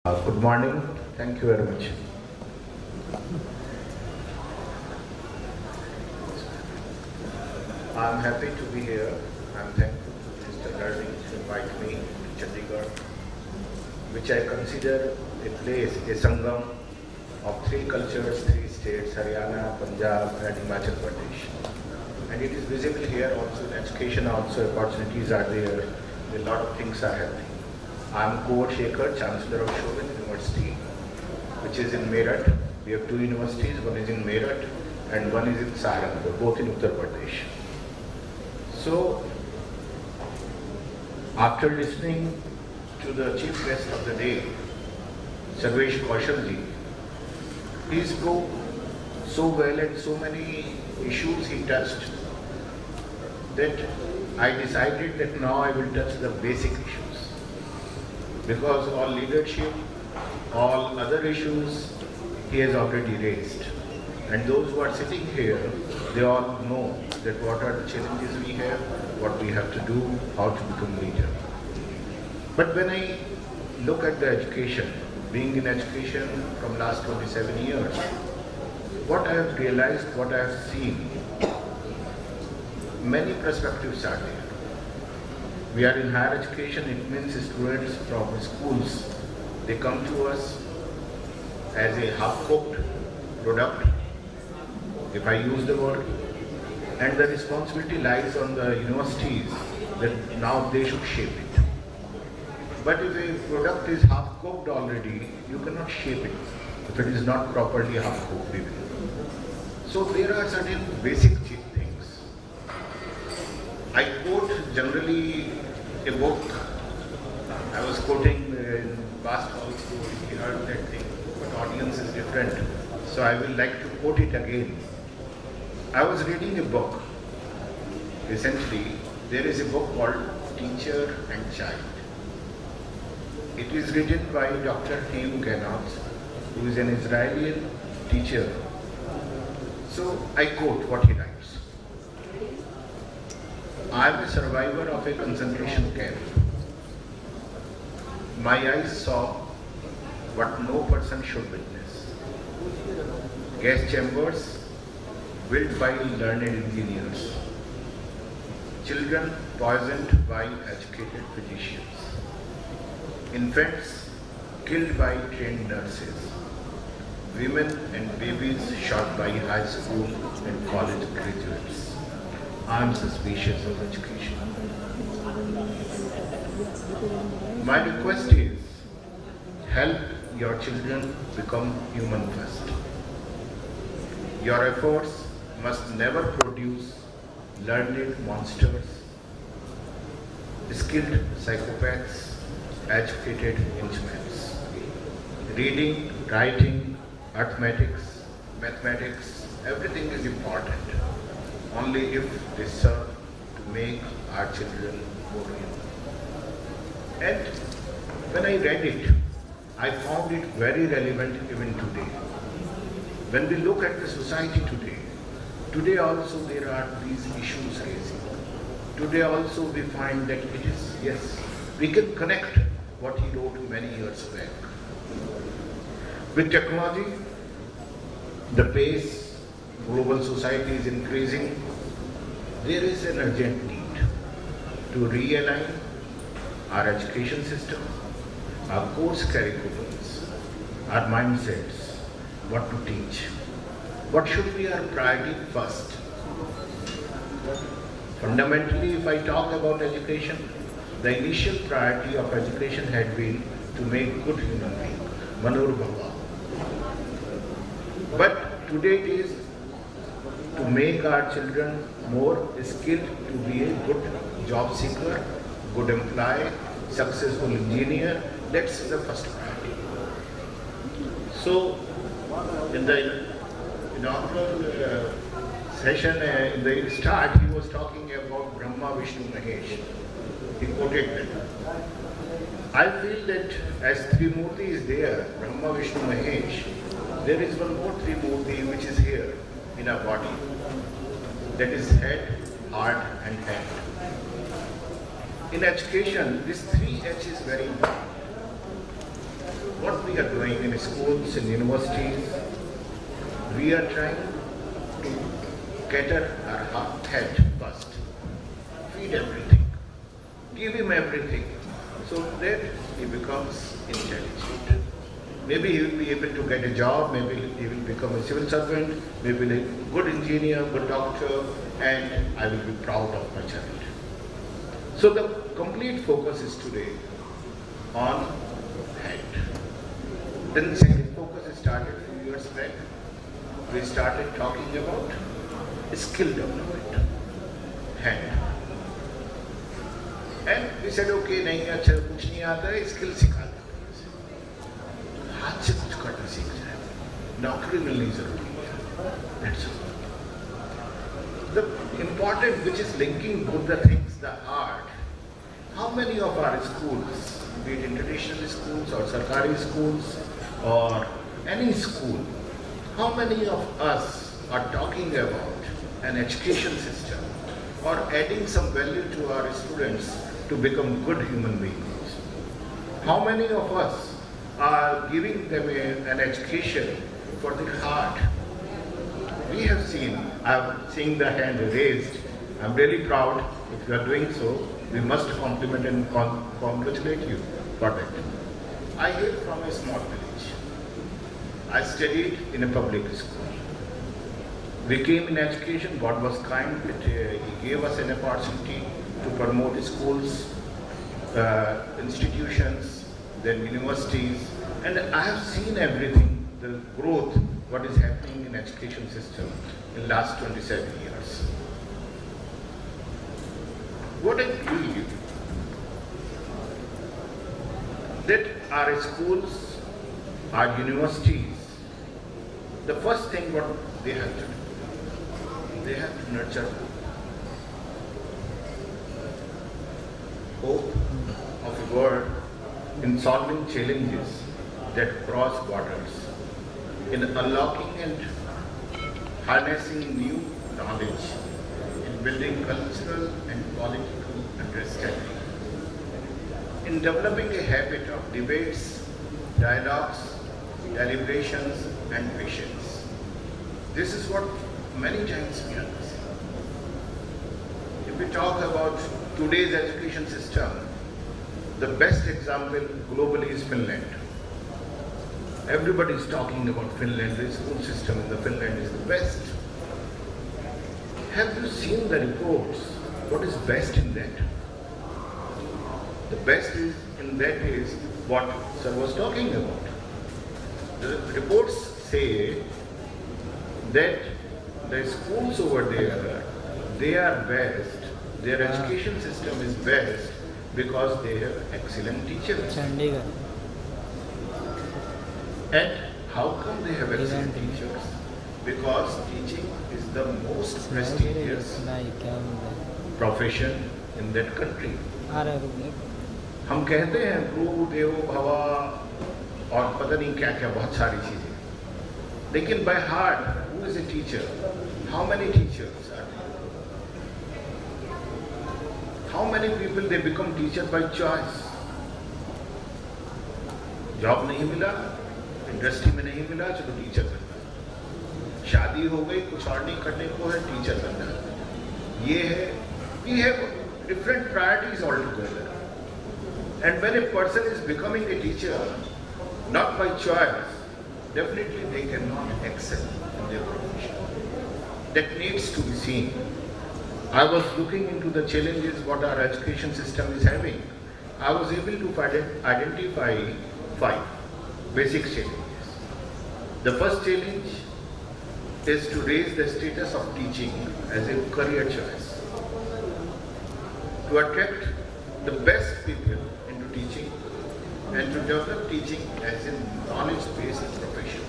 Good morning. Thank you very much. I'm happy to be here. I'm thankful to Mr. Learning to invite me to Chandigarh, which I consider a place, a sangam of three cultures, three states, Haryana, Punjab and Himachal Pradesh. And it is visible here also in education also, opportunities are there, a lot of things are happening. I'm Kunwar Shekhar, Chancellor of Shobhit University, which is in Meerut. We have two universities, one is in Meerut and one is in Saharanpur, both in Uttar Pradesh. So, after listening to the chief guest of the day, Sarvesh Kaushalji, he spoke so well and so many issues he touched that I decided that now I will touch the basic issues. Because all leadership, all other issues he has already raised. And those who are sitting here, they all know that what are the challenges we have, what we have to do, how to become leader. But when I look at the education, being in education from last 27 years, what I have realized, what I have seen, many perspectives are there. We are in higher education, it means students from schools, they come to us as a half-cooked product, if I use the word, and the responsibility lies on the universities that now they should shape it. But if a product is half-cooked already, you cannot shape it if it is not properly half-cooked even. So there are certain basic things. I quote generally a book. I was quoting in past also, you heard that thing, but audience is different. So I will like to quote it again. I was reading a book. Essentially, there is a book called Teacher and Child. It is written by Dr. Haim Ganot, who is an Israeli teacher. So I quote what he writes. I am a survivor of a concentration camp. My eyes saw what no person should witness. Gas chambers built by learned engineers. Children poisoned by educated physicians. Infants killed by trained nurses. Women and babies shot by high school and college graduates. I am suspicious of education. My request is, help your children become human first. Your efforts must never produce learned monsters, skilled psychopaths, educated instruments. Reading, writing, mathematics, everything is important. Only if they serve to make our children more human. And when I read it, I found it very relevant even today. When we look at the society today also there are these issues raising. Today also we find that it is, yes, we can connect what he wrote many years back. With technology, the pace, global society is increasing. There is an urgent need to realign our education system, our course curriculums, our mindsets, what to teach. What should be our priority first? Fundamentally, if I talk about education, the initial priority of education had been to make good human beings, Manur Bhava. But today it is to make our children more skilled to be a good job seeker, good employee, successful engineer. That's the first priority. So, in the inaugural session, in the start, he was talking about Brahma, Vishnu, Mahesh. He quoted that. I feel that as Trimurti is there, Brahma, Vishnu, Mahesh, there is one more Trimurti which is here in our body. That is head, heart and hand. In education, this 3H is very important. what we are doing in schools and universities, we are trying to cater our head first, feed everything, give him everything, so that he becomes intelligent. Maybe he will be able to get a job, maybe he will become a civil servant, maybe a good engineer, good doctor, and I will be proud of my child. So the complete focus is today on head. Then the second focus started a few years back. We started talking about skill development, hand. And we said, okay, नहीं अच्छा कुछ नहीं आता है, skill सिखा देते हैं। हाथ से कुछ करना सीख जाए, नौकरी मिलनी जरूरी है। That's all. The important, which is linking both the things, the art. How many of our schools, be it international schools or Sarkari schools or any school, how many of us are talking about an education system or adding some value to our students to become good human beings? How many of us are giving them an education for the heart? We have seen, I'm seeing the hand raised. I'm really proud. If you are doing so, we must compliment and congratulate you for that. I hail from a small village. I studied in a public school. We came in education, God was kind, He gave us an opportunity to promote schools, institutions, then universities, and I have seen everything, the growth, what is happening in education system in last 27 years. What I believe that our schools, our universities, the first thing what they have to do, they have to nurture hope of a world in solving challenges that cross borders, in unlocking and harnessing new knowledge, in building cultural and political understanding, in developing a habit of debates, dialogues, deliberations, and patience. This is what many times we are missing. If we talk about today's education system, the best example globally is Finland. Everybody is talking about Finland. The school system in the Finland is the best. Have you seen the reports? What is best in that? The best is in that is what Sir was talking about. The reports say that the schools over there, they are best. Their education system is best because they have excellent teachers. Chandigarh. And how come they have excellent teachers? Because teaching is the most prestigious profession in that country. हम कहते हैं गुरु देवो भवा और पता नहीं क्या क्या बहुत सारी चीजें, लेकिन by heart, who is a teacher? How many teachers are there? How many people they become teacher by choice? Job नहीं मिला, इंडस्ट्री में नहीं मिला, चलो टीचर बनना। शादी हो गई, कुछ और नहीं करने को है, टीचर बनना। ये है, we have different priorities altogether. And when a person is becoming a teacher, not by choice, definitely they cannot excel in their profession. That needs to be seen. I was looking into the challenges what our education system is having. I was able to identify 5 basic challenges. The first challenge is to raise the status of teaching as a career choice. To attract the best people into teaching and to develop teaching as a knowledge-based profession.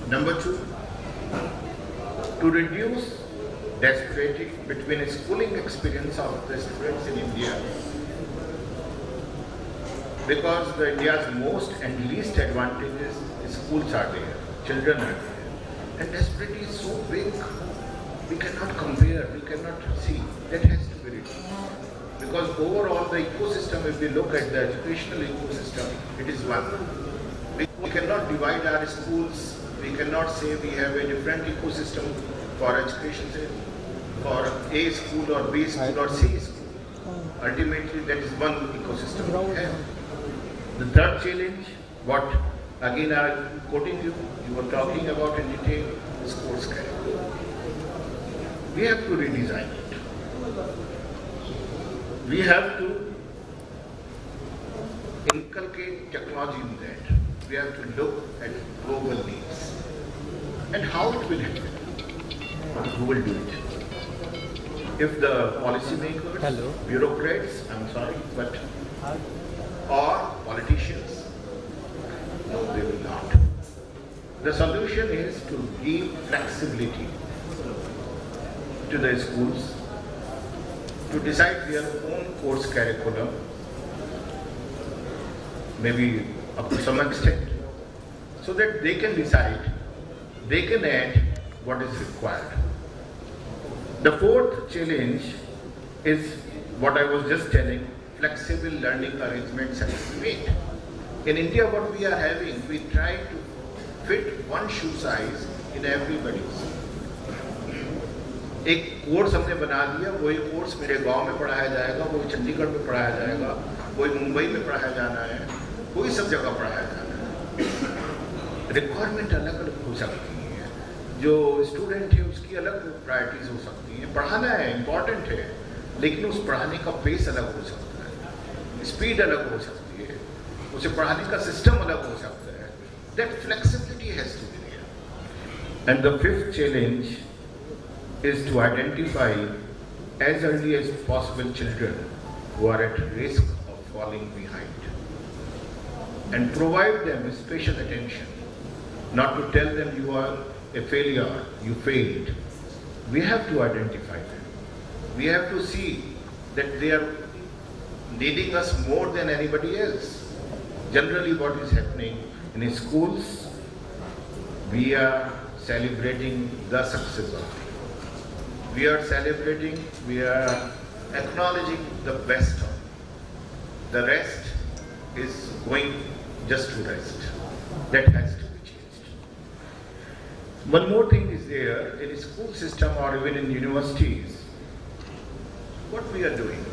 Number 2, to reduce disparity between a schooling experience of the students in India, because India's most and least advantageous schools are there, children are there, and disparity is so big, we cannot compare, we cannot see. That has to be reduced. Because overall the ecosystem, if we look at the educational ecosystem, it is one. We cannot divide our schools. We cannot say we have a different ecosystem for education, say, for A school or B school or C school. Ultimately, that is one ecosystem we have. The third challenge, what again I am quoting you, you were talking about in detail, sports curriculum. We have to redesign it. We have to inculcate technology in that. We have to look at global needs. And how it will happen? Who will do it? If the policymakers, bureaucrats, I'm sorry, but or politicians? No, they will not. The solution is to give flexibility to the schools to decide their own course curriculum, maybe up to some extent, so that they can decide, they can add what is required. The fourth challenge is what I was just telling, flexible learning arrangements have to be made. In India, what we are having, we try to fit one shoe size in everybody's. एक course हमने बना दिया, वही course मेरे गांव में पढ़ाया जाएगा, वही चंडीगढ़ में पढ़ाया जाएगा, वही मुंबई में पढ़ाया जाना है, वही सब जगह पढ़ाया जाना है। रिक्वायरमेंट अलग अलग हो सकती है, जो स्टूडेंट है उसकी अलग प्रायोरिटीज हो सकती हैं। पढ़ाना है, इम्पॉर्टेंट है, लेकिन उस पढ़ाने का पेस अलग हो सकता है, स्पीड अलग हो सकती है, उसे पढ़ाने का सिस्टम अलग हो सकता है। That flexibility has to be there. And the fifth challenge is to identify as early as possible children who are at risk of falling behind and provide them special attention, not to tell them you are a failure, you failed. We have to identify them. We have to see that they are needing us more than anybody else. Generally what is happening in schools, we are celebrating the success of it. We are celebrating, we are acknowledging the best of it. The rest is going just to rest. That has to be changed. One more thing is there, in school system or even in universities, what we are doing,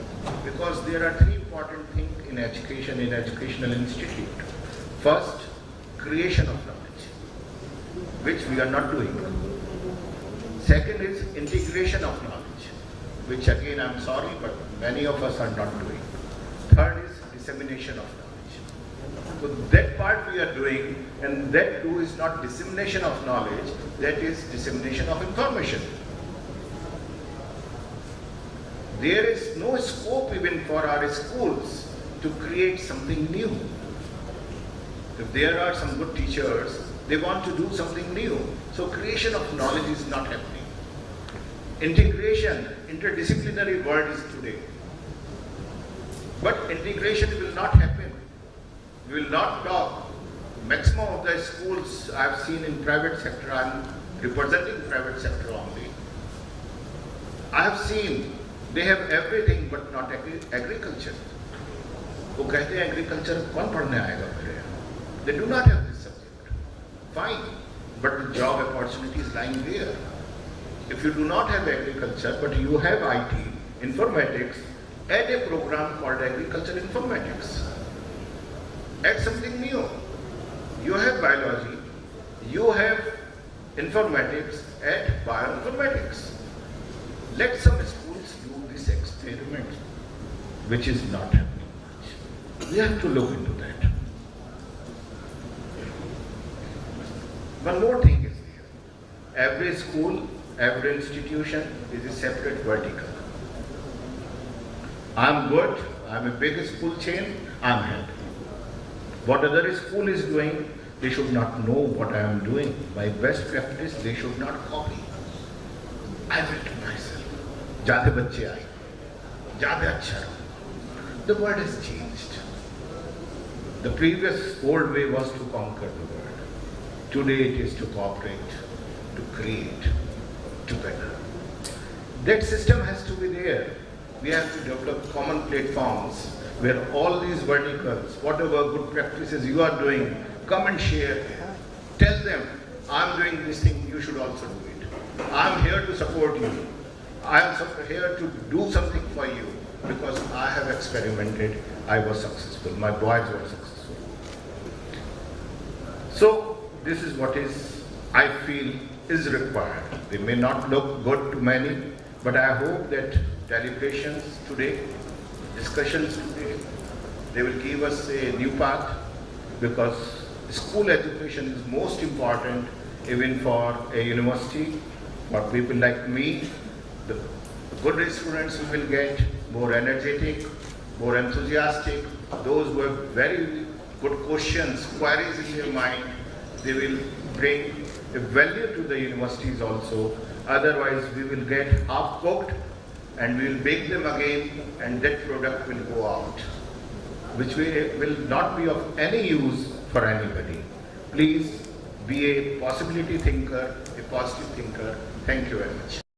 because there are three important things in education, in educational institute. First, creation of knowledge, which we are not doing. Second is integration of knowledge, which again I'm sorry, but many of us are not doing. Third is dissemination of knowledge. So that part we are doing, and that too is not dissemination of knowledge, that is dissemination of information. There is no scope even for our schools to create something new. If there are some good teachers, they want to do something new. So creation of knowledge is not happening. Integration, interdisciplinary word is today. But integration will not happen. We will not talk. Maximum of the schools I have seen in private sector, I am representing private sector only. I have seen they have everything but not agriculture. वो कहते हैं agriculture कौन पढ़ने आएगा मेरे यहाँ? They do not have this subject. Fine, but the job opportunity is lying there. If you do not have agriculture, but you have IT, informatics, add a program called agriculture informatics. Add something new. You have biology, you have informatics, add bioinformatics. Let some schools do this experiment, which is not happening much. We have to look into that. One more thing is there. Every school, every institution is a separate vertical. I'm good, I'm a big school chain, I'm happy. What other school is doing, they should not know what I am doing. My best practice, they should not copy. I will do myself. ज़्यादा बच्चे आए, ज़्यादा अच्छा रहो. The world has changed. The previous old way was to conquer the world. Today it is to cooperate, to create together. That system has to be there. we have to develop common platforms where all these verticals, whatever good practices you are doing, come and share. Tell them, I'm doing this thing, you should also do it. I'm here to support you. I'm here to do something for you because I have experimented, I was successful, my boys were successful. So this is what I feel is required. They may not look good to many, but I hope that deliberations today, discussions today, they will give us a new path, because school education is most important even for a university. For people like me, the good students who will get more energetic, more enthusiastic, those who have very good questions, queries in their mind, they will bring a value to the universities also. Otherwise, we will get half cooked and we will bake them again, and that product will go out, which will not be of any use for anybody. Please be a possibility thinker, a positive thinker. Thank you very much.